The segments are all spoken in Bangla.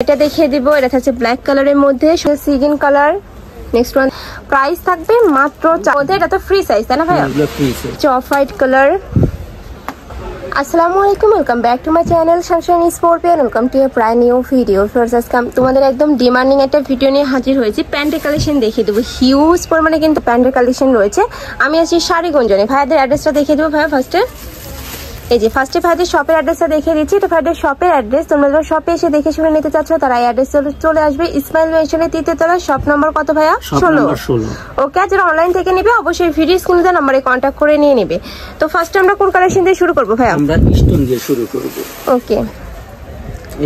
এটা দেখিয়ে দিব, এটা থাকছে ব্ল্যাক কালারের মধ্যে সিগিন কালার। নেক্সট ওয়ান প্রাইস থাকবে মাত্র মধ্যে, এটা তো ফ্রি সাইজ তাই না ভাইয়া? Off white colour. আসসালামু আলাইকুম, welcome back to my channel Sunshine scorpion. Welcome to A brand new video. First আজকে তোমাদের একদম ডিমান্ডিং একটা ভিডিও নিয়ে হাজির হয়েছি। প্যান্টের কালেকশন দেখিয়ে দেবো, হিউজ পরিমাণে কিন্তু প্যান্টের কালেকশন রয়েছে। আমি আছি শাড়িগঞ্জনে। ভাইয়াদের অ্যাড্রেসটা দেখিয়ে দেবো ভাইয়া ফার্স্টে। এই যে ফার্স্টে ভাইদের শপের অ্যাড্রেসটা দেখিয়ে দিচ্ছি। এটা ভাইদের শপের অ্যাড্রেস। তোমরা যারা শপে এসে দেখে শুনে নিতে চাচ্ছ তারা এই অ্যাড্রেস চলে আসবে। ইসমাইল মেনশনের 3য় তলায়, শপ নাম্বার কত ভাইয়া? 16। ওকে, যারা অনলাইন থেকে নিবে অবশ্যই ভিডিও স্ক্রিনে দেওয়া নম্বরে কন্ট্যাক্ট করে নিয়ে নেবে। তো ফার্স্টে আমরা কোন কালেকশন দিয়ে শুরু করব ভাইয়া? আমরা স্টোন দিয়ে শুরু করব। ওকে,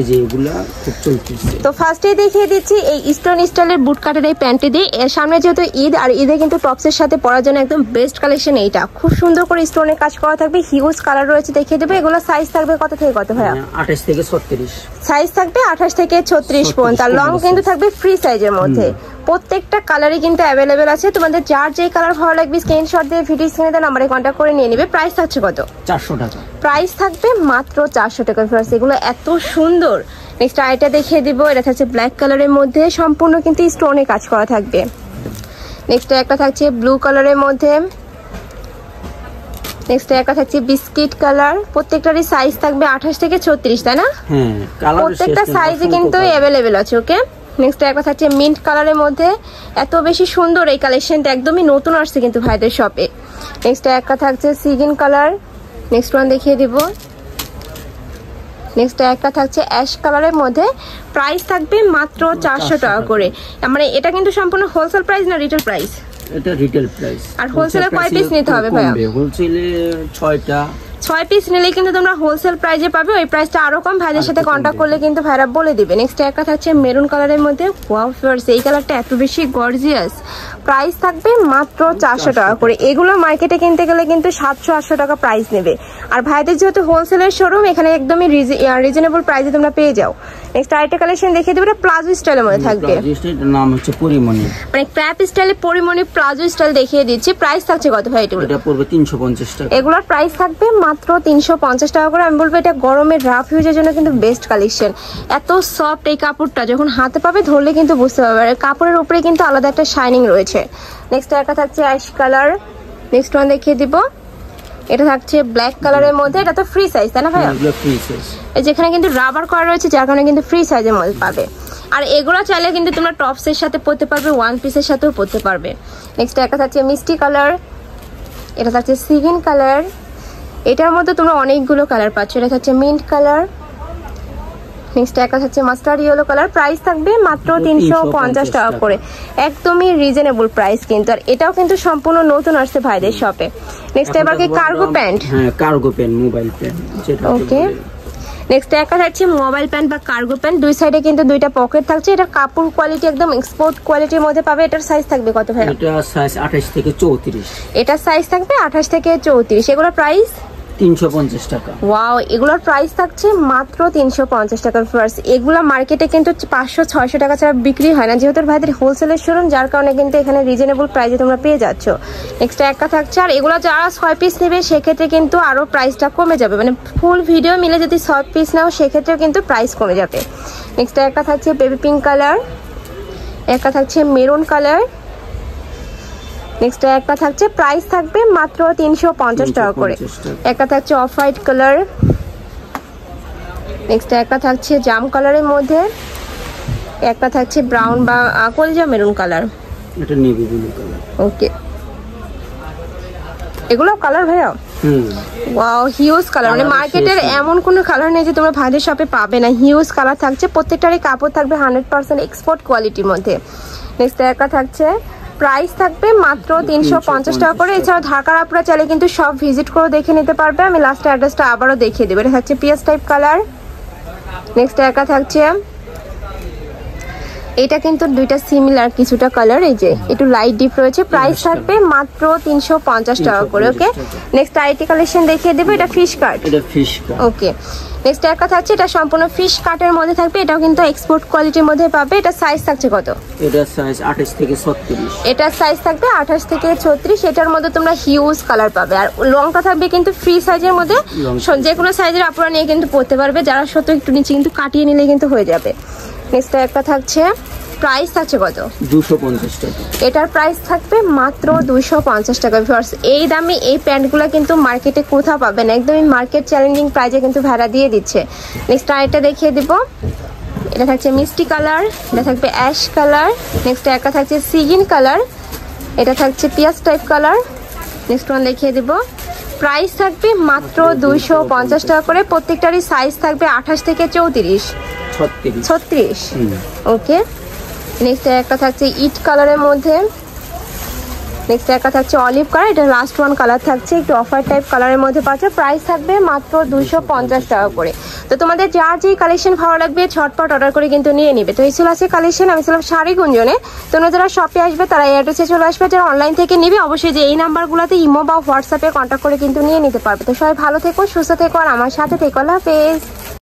এই যে এগুলা খুব চলতেছে। তো ফার্স্টেই দেখিয়ে দিচ্ছি এই স্টোন স্টাইলের বুট কাটের এই প্যান্টটি দিয়ে। এর সামনে যেহেতু ঈদ, আর ঈদে কিন্তু টপসের সাথে পরার জন্য একদম বেস্ট কালেকশন এইটা। খুব সুন্দর করে স্টোনের কাজ করা থাকবে, হিউজ কালার রয়েছে দেখিয়ে দেবে। এগুলো সাইজ থাকবে কত থেকে কত ভাইয়া? 28 থেকে 36 সাইজ থাকবে, 28 থেকে 36 পর্যন্ত। আর লং কিন্তু থাকবে ফ্রি সাইজের মধ্যে। প্রত্যেকটা কালারই কিন্তু অ্যাভেলেবেল আছে। তোমাদের যার যেই কালার ভালো লাগবে স্ক্রিনশট দিয়ে ভিডিও স্ক্রিনে দেওয়া নম্বরে কন্ট্যাক্ট করে নিয়ে নেবে। প্রাইস থাকছে কত? 400 টাকা। প্রাইস থাকবে মাত্র 400 টাকা। এগুলো এত সুন্দর। নেক্সট আইটা দেখিয়ে দিব, এটা থাকছে ব্ল্যাক কালারের মধ্যে, সম্পূর্ণ কিন্তু স্টোনে কাজ করা থাকবে। নেক্সট একটা থাকছে ব্লু কালারের মধ্যে। নেক্সট একটা থাকছে বিস্কিট কালার। প্রত্যেকটারই সাইজ থাকবে 28 থেকে 36 তাই না? হ্যাঁ, প্রত্যেকটা সাইজে কিন্তু অ্যাভেলেবেল আছে। ওকে, নেক্সট একটা থাকছে মিন্ট কালারের মধ্যে। এত বেশি সুন্দর এই কালেকশনটা, একদমই নতুন আসছে কিন্তু ভাইদের শপে। নেক্সট একটা থাকছে সিগিন কালার। নেক্সট ওয়ান দেখিয়ে দিব। নেক্সট একটা থাকছে অ্যাশ কালারের মধ্যে। প্রাইস থাকবে মাত্র 400 টাকা করে। মানে এটা কিন্তু সম্পূর্ণ হোলসেল প্রাইস না রিটেল প্রাইস? এটা রিটেল প্রাইস। আর হোলসেলে কয় পিস নিতে হবে ভাইয়া? হোলসেলে 6 পিস নিলে কিন্তু তোমরা হোলসেল প্রাইসে পাবে। ওই প্রাইসটা আরো কম, ভাইদের সাথে কন্ট্যাক্ট করলে কিন্তু ভাইরা বলে দিবে। নেক্সট একটা থাকছে মেরুন কালারের মধ্যে। ওয়াও ফিয়ার্স, এই কালারটা এত বেশি গর্জিয়াস। প্রাইস থাকবে মাত্র 400 টাকা করে। এগুলো মার্কেটে কিনতে গেলে কিন্তু 700-800 টাকা প্রাইস নেবে। আর ভাইদের যেহেতু হোলসেলের শোরুম, এখানে একদমই রিজনেবল প্রাইসে তোমরা পেয়ে যাও। নেক্সট আরেকটা কালেকশন দেখিয়ে দেবো, এটা প্লাজো স্টাইলের মধ্যে থাকবে। নাম হচ্ছে পরিমণি, মানে ক্র্যাপ স্টাইলে পরিমণি প্লাজো স্টাইল দেখিয়ে দিচ্ছি। প্রাইস থাকছে কত ভাই? এটা পড়বে 350 টাকা। এগুলোর প্রাইস থাকবে মাত্র 350 টাকা করে। আমি বলবো এটা গরমের রাফ ইউজের জন্য কিন্তু বেস্ট কালেকশন। এত সফট এই কাপড়টা, যখন হাতে পাবে ধরলে কিন্তু বুঝতে পারবে। আর কাপড়ের উপরে কিন্তু আলাদা একটা শাইনিং রয়েছে। নেক্সট একটা থাকছে অ্যাশ কালার। নেক্সট ওয়ান দেখিয়ে দিব, এটা থাকছে ব্ল্যাক কালারের মধ্যে। এটা তো ফ্রি সাইজ তাই না ভাইয়া? Free size. যেখানে কিন্তু রাবার করা রয়েছে, যার কারণে কিন্তু ফ্রি সাইজের মধ্যে পাবে। আর এগুলো চাইলে কিন্তু তোমরা টপসের সাথে পরতে পারবে, ওয়ান পিসের সাথেও পরতে পারবে। নেক্সট একটা থাকছে মিষ্টি কালার। এটা থাকছে সিগিন কালার। এটার মধ্যে তোমরা অনেকগুলো কালার পাচ্ছ। এটা থাকছে মিন্ট কালার। নেক্সট একটা থাকছে মাস্টার্ড ইয়েলো কালার। প্রাইস থাকবে মাত্র 350 টাকা করে। একদমই রিজনেবল প্রাইস কিন্তু। আর এটাও কিন্তু সম্পূর্ণ নতুন আসছে ভাইদের শপে। নেক্সট এবার কি কার্গো প্যান্ট? হ্যাঁ, কার্গো প্যান্ট, মোবাইল প্যান্ট যেটা। ওকে, নেক্সট একটা থাকছে মোবাইল প্যান্ট বা কার্গো প্যান্ট। দুই সাইডে কিন্তু দুইটা পকেট থাকছে। এটা কাপড় কোয়ালিটি একদম এক্সপোর্ট কোয়ালিটির মধ্যে পাবে। এটার সাইজ থাকবে কত ভাই? এটা সাইজ 28 থেকে 34। এটার সাইজ থাকবে 28 থেকে 34। এগুলোর প্রাইস 350 টাকা। ওয়াও, এগুলোর প্রাইস থাকছে মাত্র 350 টাকার। ফার্স্ট এগুলো মার্কেটে কিন্তু 500-600 টাকা ছাড়া বিক্রি হয় না, যেহেতু ভাইদের হোলসেলের শোরুম, যার কারণে কিন্তু এখানে রিজনেবল প্রাইসে তোমরা পেয়ে যাচ্ছ। নেক্সট একটা থাকছে, আর এগুলো যারা 6 পিস নেবে সেক্ষেত্রে কিন্তু আরো প্রাইসটা কমে যাবে। মানে ফুল ভিডিও মিলে যদি 6 পিস নাও সেক্ষেত্রেও কিন্তু প্রাইস কমে যাবে। নেক্সট একটা থাকছে বেবি পিঙ্ক কালার। একটা থাকছে মেরুন কালার। নেক্সট একটা থাকছে, প্রাইস থাকবে মাত্র 350 টাকা করে। একটা থাকছে অফ হোয়াইট কালার। নেক্সট একটা থাকছে জাম কালারের মধ্যে। একটা থাকছে ব্রাউন বা কলিজা মেরুন কালার। এটা নেভি ব্লু কালার। ওকে, এগুলো কালার ভাইয়া? Wow, huge colour. মানে মার্কেটের এমন কোনো কালার নেই যে তোমরা ভাইদের শপে পাবে না। হিউজ কালার থাকছে। প্রত্যেকটারই কাপড় থাকবে 100% এক্সপোর্ট কোয়ালিটির মধ্যে। নেক্সট একটা থাকছে, প্রাইস থাকবে মাত্র 350 টাকা করে। এছাড়া ঢাকার আপনারা চাইলে কিন্তু সব ভিজিট করে দেখে নিতে পারবে। আমি লাস্ট অ্যাড্রেসটা আবারও দেখিয়ে দেবো। এটা থাকছে পিএস টাইপ কালার। নেক্সট একটা থাকছে, এটা কিন্তু দুইটা সিমিলার কিছুটা কালার, এই যে একটু লাইট ডিপ রয়েছে। প্রাইস থাকবে মাত্র 350 টাকা করে। ওকে, নেক্সট আইটি কালেকশন দেখিয়ে দেবো। এটা ফিশ কাট। ওকে, নেক্সট একটা থাকছে, এটা সম্পূর্ণ ফিশ কাটের মধ্যে থাকবে। এটাও কিন্তু এক্সপোর্ট কোয়ালিটির মধ্যে পাবে। এটা সাইজ থাকছে কত? এটা সাইজ 28 থেকে 36। এটার সাইজ থাকবে 28 থেকে 36। এটার মধ্যে তোমরা হিউজ কালার পাবে। আর লংটা থাকবে কিন্তু ফ্রি সাইজের মধ্যে, যে কোনো সাইজের আপনারা নিয়ে কিন্তু পরতে পারবে। যারা শত একটু নিচে কিন্তু কাটিয়ে নিলে কিন্তু হয়ে যাবে। নেক্সট একটা থাকছে, প্রাইস থাকছে কত? 250 টাকা। এটার প্রাইস থাকবে মাত্র 250 টাকা। ভিউয়ার্স, এই দামে এই প্যান্টগুলো কিন্তু মার্কেটে কোথাও পাবেন না, একদমই মার্কেট চ্যালেঞ্জিং প্রাইসে কিন্তু ভাড়া দিয়ে দিচ্ছে। নেক্সট আরেকটা দেখিয়ে দিব, এটা থাকছে মিষ্টি কালার, এটা থাকবে অ্যাশ কালার, নেক্সট একটা থাকছে সিগিন কালার, এটা থাকছে পিয়াজ টাইপ কালার। নেক্সট ওয়ান দেখিয়ে দিব, প্রাইস থাকবে মাত্র 250 টাকা করে। প্রত্যেকটারই সাইজ থাকবে 28 থেকে 34, 36। ওকে, নেক্সট একটা থাকছে ইট কালারের মধ্যে, নেক্সট একটা থাকছে অলিভ কালার, এটা লাস্ট ওয়ান কালার থাকছে, একটু অফার টাইপ কালারের মধ্যে পাচ্ছে। প্রাইস থাকবে মাত্র 250 টাকা করে। তো তোমাদের যার যেই কালেকশন ভালো লাগবে ঝটপট অর্ডার করে কিন্তু নিয়ে নিবে। তো এই ছিল আছে কালেকশন, আমি ছিলাম শাড়ি গুঞ্জনে। তোমরা যারা শপে আসবে তারা এই অ্যাড্রেসে চলে আসবে, যারা অনলাইন থেকে নিবে অবশ্যই যে এই নাম্বারগুলোতে ইমো বা হোয়াটসঅ্যাপে কন্ট্যাক্ট করে কিন্তু নিয়ে নিতে পারবে। তো সবাই ভালো থেকো, সুস্থ থেকো, আর আমার সাথে থেকো। আল্লাহ হাফেজ।